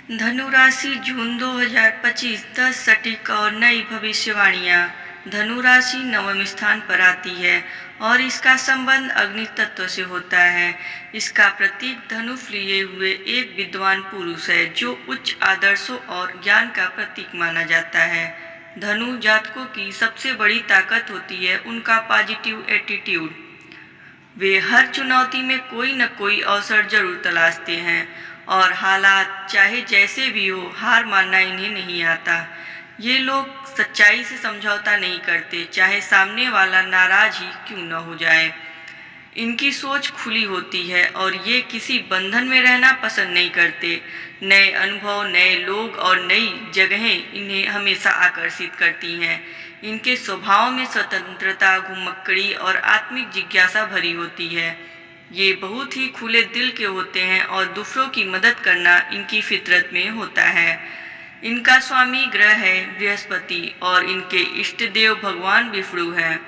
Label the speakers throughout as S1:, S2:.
S1: धनु राशि जून 2025 10 सटीक और नई भविष्यवाणियाँ। धनु राशि नवम स्थान पर आती है और इसका संबंध अग्नि तत्व से होता है। इसका प्रतीक धनुष लिए हुए एक विद्वान पुरुष है जो उच्च आदर्शों और ज्ञान का प्रतीक माना जाता है। धनु जातकों की सबसे बड़ी ताकत होती है उनका पॉजिटिव एटीट्यूड। वे हर चुनौती में कोई न कोई अवसर जरूर तलाशते हैं और हालात चाहे जैसे भी हो हार मानना इन्हें नहीं आता। ये लोग सच्चाई से समझौता नहीं करते, चाहे सामने वाला नाराज ही क्यों न हो जाए। इनकी सोच खुली होती है और ये किसी बंधन में रहना पसंद नहीं करते। नए अनुभव, नए लोग और नई जगहें इन्हें हमेशा आकर्षित करती हैं। इनके स्वभाव में स्वतंत्रता, घुमक्कड़ी और आत्मिक जिज्ञासा भरी होती है। ये बहुत ही खुले दिल के होते हैं और दूसरों की मदद करना इनकी फितरत में होता है। इनका स्वामी ग्रह है बृहस्पति और इनके इष्ट देव भगवान विष्णु हैं।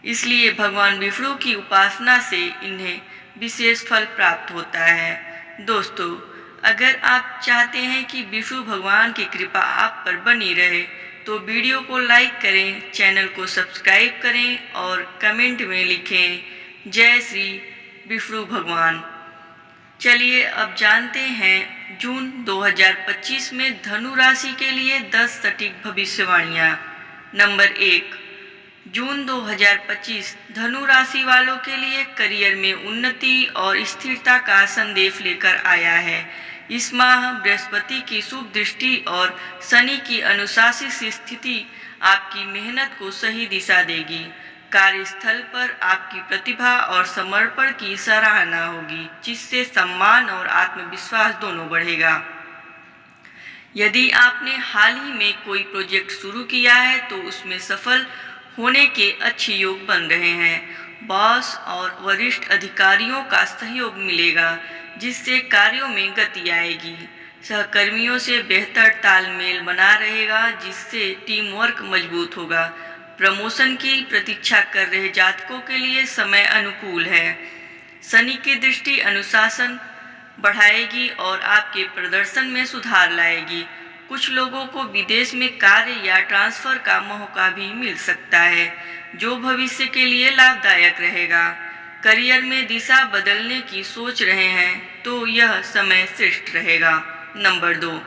S1: इसलिए भगवान विष्णु की उपासना से इन्हें विशेष फल प्राप्त होता है। दोस्तों, अगर आप चाहते हैं कि विष्णु भगवान की कृपा आप पर बनी रहे तो वीडियो को लाइक करें, चैनल को सब्सक्राइब करें और कमेंट में लिखें जय श्री विष्णु भगवान। चलिए अब जानते हैं जून 2025 में धनु राशि के लिए 10 सटीक भविष्यवाणियाँ। नंबर 1, जून 2025 धनु राशि वालों के लिए करियर में उन्नति और स्थिरता का संदेश लेकर आया है। इस माह बृहस्पति की शुभ दृष्टि और शनि की अनुशासित स्थिति आपकी मेहनत को सही दिशा देगी। कार्यस्थल पर आपकी प्रतिभा और समर्पण की सराहना होगी, जिससे सम्मान और आत्मविश्वास दोनों बढ़ेगा। यदि आपने हाल ही में कोई प्रोजेक्ट शुरू किया है तो उसमें सफल होने के अच्छे योग बन रहे हैं। बॉस और वरिष्ठ अधिकारियों का सहयोग मिलेगा, जिससे कार्यों में गति आएगी। सहकर्मियों से बेहतर तालमेल बना रहेगा, जिससे टीम वर्क मजबूत होगा। प्रमोशन की प्रतीक्षा कर रहे जातकों के लिए समय अनुकूल है। शनि की दृष्टि अनुशासन बढ़ाएगी और आपके प्रदर्शन में सुधार लाएगी। कुछ लोगों को विदेश में कार्य या ट्रांसफर का मौका भी मिल सकता है, जो भविष्य के लिए लाभदायक रहेगा। करियर में दिशा बदलने की सोच रहे हैं तो यह समय श्रेष्ठ रहेगा। नंबर 2,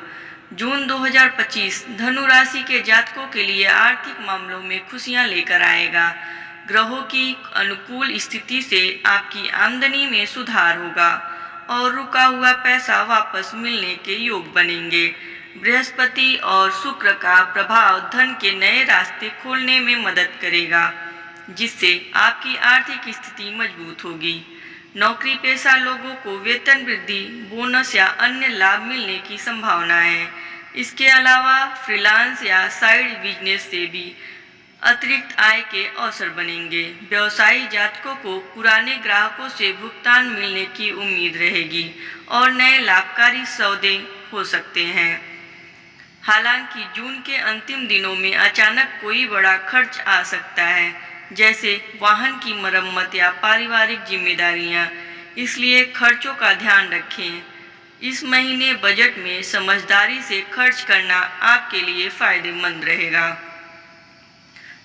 S1: जून 2025 धनु राशि के जातकों के लिए आर्थिक मामलों में खुशियां लेकर आएगा। ग्रहों की अनुकूल स्थिति से आपकी आमदनी में सुधार होगा और रुका हुआ पैसा वापस मिलने के योग बनेंगे। बृहस्पति और शुक्र का प्रभाव धन के नए रास्ते खोलने में मदद करेगा, जिससे आपकी आर्थिक स्थिति मजबूत होगी। नौकरी पेशा लोगों को वेतन वृद्धि, बोनस या अन्य लाभ मिलने की संभावना है। इसके अलावा फ्रीलांस या साइड बिजनेस से भी अतिरिक्त आय के अवसर बनेंगे। व्यवसायी जातकों को पुराने ग्राहकों से भुगतान मिलने की उम्मीद रहेगी और नए लाभकारी सौदे हो सकते हैं। हालांकि जून के अंतिम दिनों में अचानक कोई बड़ा खर्च आ सकता है, जैसे वाहन की मरम्मत या पारिवारिक जिम्मेदारियां, इसलिए खर्चों का ध्यान रखें। इस महीने बजट में समझदारी से खर्च करना आपके लिए फायदेमंद रहेगा।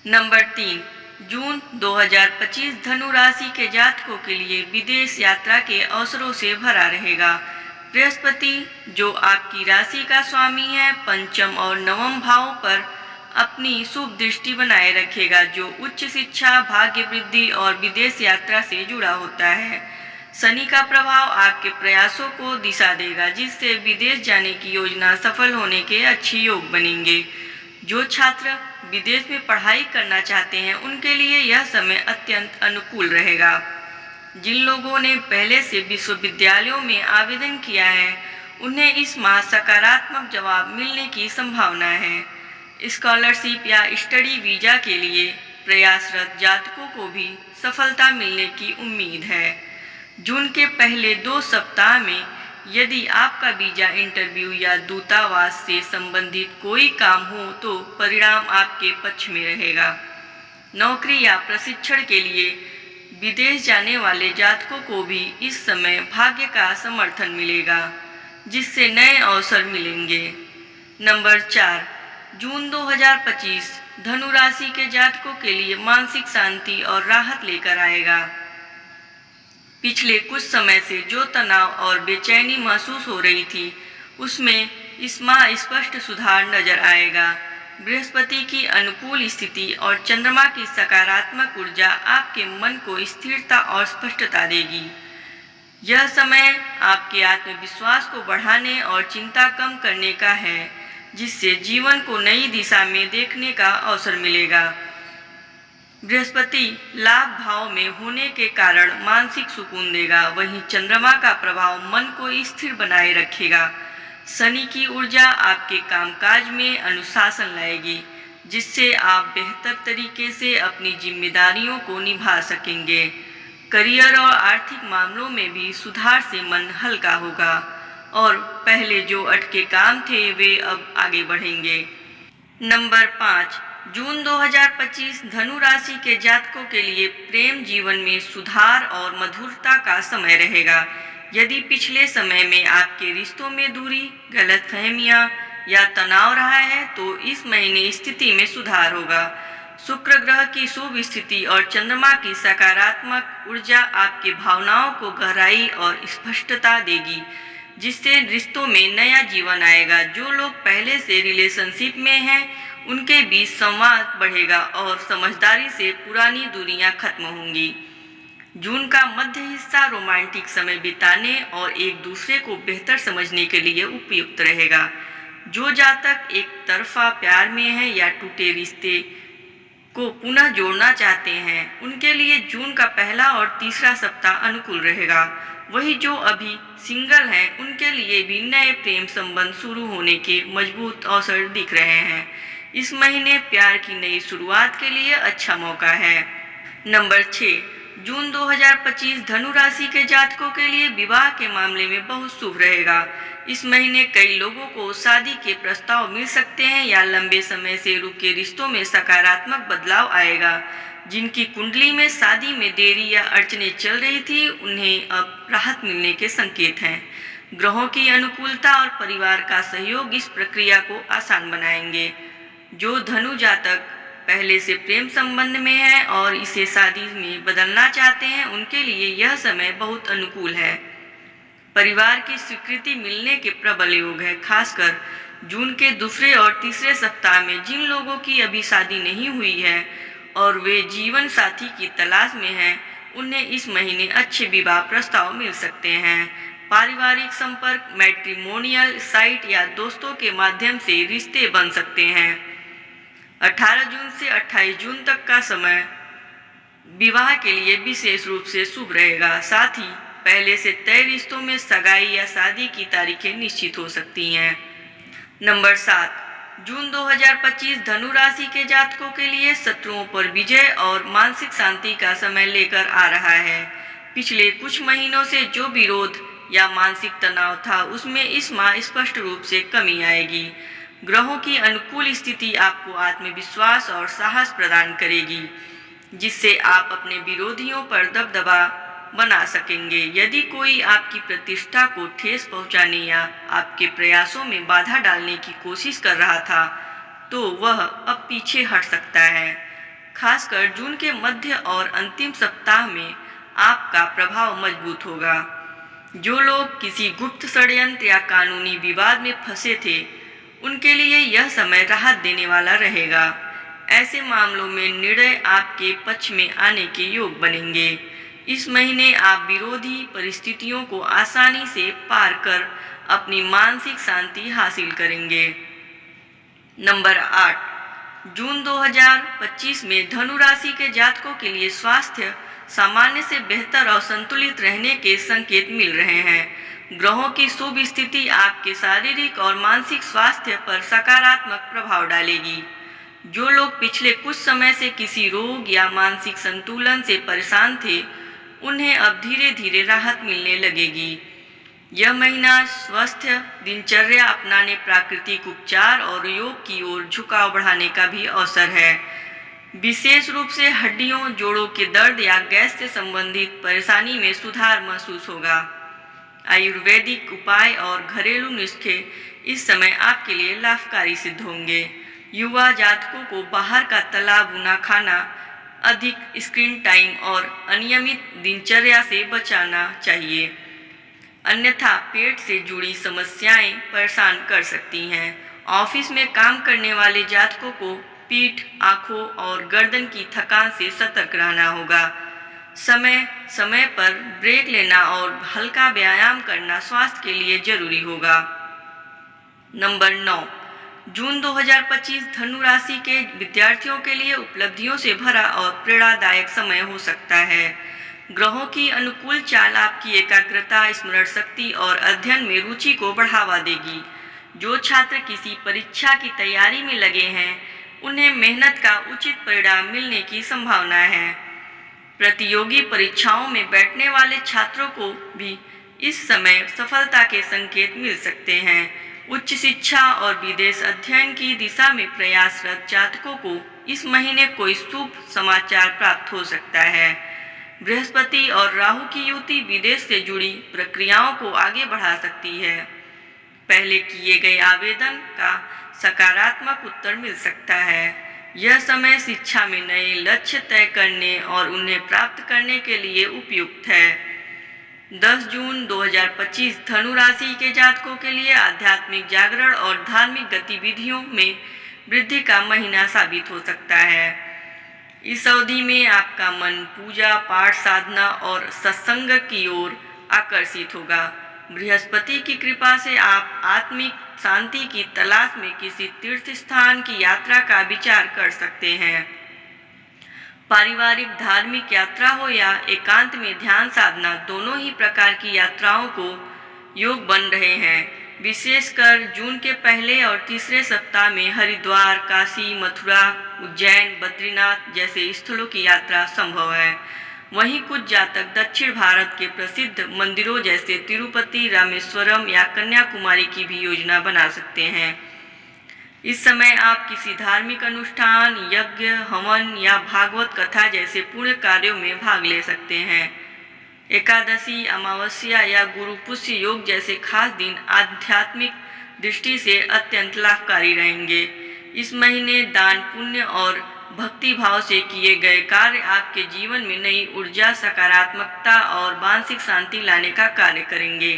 S1: नंबर 3, जून 2025 धनु राशि के जातकों के लिए विदेश यात्रा के अवसरों से भरा रहेगा। बृहस्पति, जो आपकी राशि का स्वामी है, पंचम और नवम भाव पर अपनी शुभ दृष्टि बनाए रखेगा, जो उच्च शिक्षा, भाग्य वृद्धि और विदेश यात्रा से जुड़ा होता है। शनि का प्रभाव आपके प्रयासों को दिशा देगा, जिससे विदेश जाने की योजना सफल होने के अच्छे योग बनेंगे। जो छात्र विदेश में पढ़ाई करना चाहते हैं उनके लिए यह समय अत्यंत अनुकूल रहेगा। जिन लोगों ने पहले से विश्वविद्यालयों में आवेदन किया है उन्हें इस माह सकारात्मक जवाब मिलने की संभावना है। स्कॉलरशिप या स्टडी वीजा के लिए प्रयासरत जातकों को भी सफलता मिलने की उम्मीद है। जून के पहले 2 सप्ताह में यदि आपका वीजा, इंटरव्यू या दूतावास से संबंधित कोई काम हो तो परिणाम आपके पक्ष में रहेगा। नौकरी या प्रशिक्षण के लिए विदेश जाने वाले जातकों को भी इस समय भाग्य का समर्थन मिलेगा। जिससे नए अवसर मिलेंगे। नंबर 4, जून 2025 धनु राशि के जातकों के लिए मानसिक शांति और राहत लेकर आएगा। पिछले कुछ समय से जो तनाव और बेचैनी महसूस हो रही थी, उसमें इस माह स्पष्ट सुधार नजर आएगा। बृहस्पति की अनुकूल स्थिति और चंद्रमा की सकारात्मक ऊर्जा आपके मन को स्थिरता और स्पष्टता देगी। यह समय आपके आत्मविश्वास को बढ़ाने और चिंता कम करने का है, जिससे जीवन को नई दिशा में देखने का अवसर मिलेगा। बृहस्पति लाभ भाव में होने के कारण मानसिक सुकून देगा, वहीं चंद्रमा का प्रभाव मन को स्थिर बनाए रखेगा। शनि की ऊर्जा आपके कामकाज में अनुशासन लाएगी, जिससे आप बेहतर तरीके से अपनी जिम्मेदारियों को निभा सकेंगे। करियर और आर्थिक मामलों में भी सुधार से मन हल्का होगा और पहले जो अटके काम थे वे अब आगे बढ़ेंगे। नंबर 5, जून 2025 धनु राशि के जातकों के लिए प्रेम जीवन में सुधार और मधुरता का समय रहेगा। यदि पिछले समय में आपके रिश्तों में दूरी, गलतफहमियां या तनाव रहा है, तो इस महीने स्थिति में सुधार होगा। शुक्र ग्रह की शुभ स्थिति और चंद्रमा की सकारात्मक ऊर्जा आपकी भावनाओं को गहराई और स्पष्टता देगी, जिससे रिश्तों में नया जीवन आएगा। जो लोग पहले से रिलेशनशिप में हैं, उनके बीच संवाद बढ़ेगा और समझदारी से पुरानी दूरियां खत्म होंगी। जून का मध्य हिस्सा रोमांटिक समय बिताने और एक दूसरे को बेहतर समझने के लिए उपयुक्त रहेगा। जो जातक एक तरफा प्यार में है या टूटे रिश्ते को पुनः जोड़ना चाहते हैं, उनके लिए जून का पहला और तीसरा सप्ताह अनुकूल रहेगा। वही जो अभी सिंगल हैं, उनके लिए भी नए प्रेम संबंध शुरू होने के मजबूत अवसर दिख रहे हैं। इस महीने प्यार की नई शुरुआत के लिए अच्छा मौका है। नंबर 6, जून 2025 धनु राशि के जातकों के लिए विवाह के मामले में बहुत शुभ रहेगा। इस महीने कई लोगों को शादी के प्रस्ताव मिल सकते हैं या लंबे समय से रुके रिश्तों में सकारात्मक बदलाव आएगा। जिनकी कुंडली में शादी में देरी या अड़चनें चल रही थी, उन्हें अब राहत मिलने के संकेत हैं। ग्रहों की अनुकूलता और परिवार का सहयोग इस प्रक्रिया को आसान बनाएंगे। जो धनु जातक पहले से प्रेम संबंध में है और इसे शादी में बदलना चाहते हैं, उनके लिए यह समय बहुत अनुकूल है। परिवार की स्वीकृति मिलने के प्रबल योग है। खासकर जून के दूसरे और तीसरे सप्ताह में जिन लोगों की अभी शादी नहीं हुई है और वे जीवन साथी की तलाश में हैं, उन्हें इस महीने अच्छे विवाह प्रस्ताव मिल सकते हैं। पारिवारिक संपर्क, मैट्रिमोनियल साइट या दोस्तों के माध्यम से रिश्ते बन सकते हैं। 18 जून से 28 जून तक का समय विवाह के लिए विशेष रूप से शुभ रहेगा। साथ ही पहले से तय रिश्तों में सगाई या शादी की तारीखें निश्चित हो सकती हैं। नंबर 7, जून 2025 धनु राशि के जातकों के लिए शत्रुओं पर विजय और मानसिक शांति का समय लेकर आ रहा है। पिछले कुछ महीनों से जो विरोध या मानसिक तनाव था, उसमें इस माह स्पष्ट रूप से कमी आएगी। ग्रहों की अनुकूल स्थिति आपको आत्मविश्वास और साहस प्रदान करेगी, जिससे आप अपने विरोधियों पर दबदबा बना सकेंगे। यदि कोई आपकी प्रतिष्ठा को ठेस पहुंचाने या आपके प्रयासों में बाधा डालने की कोशिश कर रहा था, तो वह अब पीछे हट सकता है। खासकर जून के मध्य और अंतिम सप्ताह में आपका प्रभाव मजबूत होगा। जो लोग किसी गुप्त षड्यंत्र या कानूनी विवाद में फंसे थे, उनके लिए यह समय राहत देने वाला रहेगा। ऐसे मामलों में निर्णय आपके पक्ष में आने के योग बनेंगे। इस महीने आप विरोधी परिस्थितियों को आसानी से पार कर अपनी मानसिक शांति हासिल करेंगे। नंबर 8, जून 2025 में धनु राशि के जातकों के लिए स्वास्थ्य सामान्य से बेहतर और संतुलित रहने के संकेत मिल रहे हैं। ग्रहों की शुभ स्थिति आपके शारीरिक और मानसिक स्वास्थ्य पर सकारात्मक प्रभाव डालेगी। जो लोग पिछले कुछ समय से किसी रोग या मानसिक संतुलन से परेशान थे, उन्हें अब धीरे धीरे राहत मिलने लगेगी। यह महीना स्वस्थ दिनचर्या अपनाने, प्राकृतिक उपचार और योग की ओर झुकाव बढ़ाने का भी अवसर है। विशेष रूप से हड्डियों, जोड़ों के दर्द या गैस से संबंधित परेशानी में सुधार महसूस होगा। आयुर्वेदिक उपाय और घरेलू नुस्खे इस समय आपके लिए लाभकारी सिद्ध होंगे। युवा जातकों को बाहर का तला भुना खाना, अधिक स्क्रीन टाइम और अनियमित दिनचर्या से बचाना चाहिए, अन्यथा पेट से जुड़ी समस्याएं परेशान कर सकती हैं। ऑफिस में काम करने वाले जातकों को पीठ, आंखों और गर्दन की थकान से सतर्क रहना होगा। समय समय पर ब्रेक लेना और हल्का व्यायाम करना स्वास्थ्य के लिए जरूरी होगा। नंबर 9, जून 2025 धनु राशि के विद्यार्थियों के लिए उपलब्धियों से भरा और प्रेरणादायक समय हो सकता है। ग्रहों की अनुकूल चाल आपकी एकाग्रता, स्मरण शक्ति और अध्ययन में रुचि को बढ़ावा देगी। जो छात्र किसी परीक्षा की तैयारी में लगे हैं, उन्हें मेहनत का उचित परिणाम मिलने की संभावना है। प्रतियोगी परीक्षाओं में बैठने वाले छात्रों को भी इस समय सफलता के संकेत मिल सकते हैं। उच्च शिक्षा और विदेश अध्ययन की दिशा में प्रयासरत जातकों को इस महीने कोई शुभ समाचार प्राप्त हो सकता है। बृहस्पति और राहु की युति विदेश से जुड़ी प्रक्रियाओं को आगे बढ़ा सकती है। पहले किए गए आवेदन का सकारात्मक उत्तर मिल सकता है। यह समय शिक्षा में नए लक्ष्य तय करने और उन्हें प्राप्त करने के लिए उपयुक्त है। 10 जून 2025 धनु राशि के जातकों के लिए आध्यात्मिक जागरण और धार्मिक गतिविधियों में वृद्धि का महीना साबित हो सकता है। इस अवधि में आपका मन पूजा पाठ, साधना और सत्संग की ओर आकर्षित होगा। बृहस्पति की कृपा से आप आत्मिक शांति की तलाश में किसी तीर्थ स्थान की यात्रा का विचार कर सकते हैं। पारिवारिक धार्मिक यात्रा हो या एकांत में ध्यान साधना, दोनों ही प्रकार की यात्राओं को योग बन रहे हैं। विशेषकर जून के पहले और तीसरे सप्ताह में हरिद्वार, काशी, मथुरा, उज्जैन, बद्रीनाथ जैसे स्थलों की यात्रा संभव है। वहीं कुछ जातक दक्षिण भारत के प्रसिद्ध मंदिरों जैसे तिरुपति, रामेश्वरम या कन्याकुमारी की भी योजना बना सकते हैं। इस समय आप किसी धार्मिक अनुष्ठान, यज्ञ, हवन या भागवत कथा जैसे पुण्य कार्यों में भाग ले सकते हैं। एकादशी, अमावस्या या गुरु पुष्य योग जैसे खास दिन आध्यात्मिक दृष्टि से अत्यंत लाभकारी रहेंगे। इस महीने दान, पुण्य और भक्ति भाव से किए गए कार्य आपके जीवन में नई ऊर्जा, सकारात्मकता और मानसिक शांति लाने का कार्य करेंगे।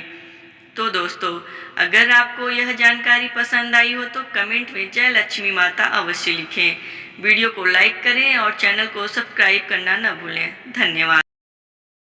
S1: तो दोस्तों, अगर आपको यह जानकारी पसंद आई हो तो कमेंट में जय लक्ष्मी माता अवश्य लिखें। वीडियो को लाइक करें और चैनल को सब्सक्राइब करना न भूलें। धन्यवाद।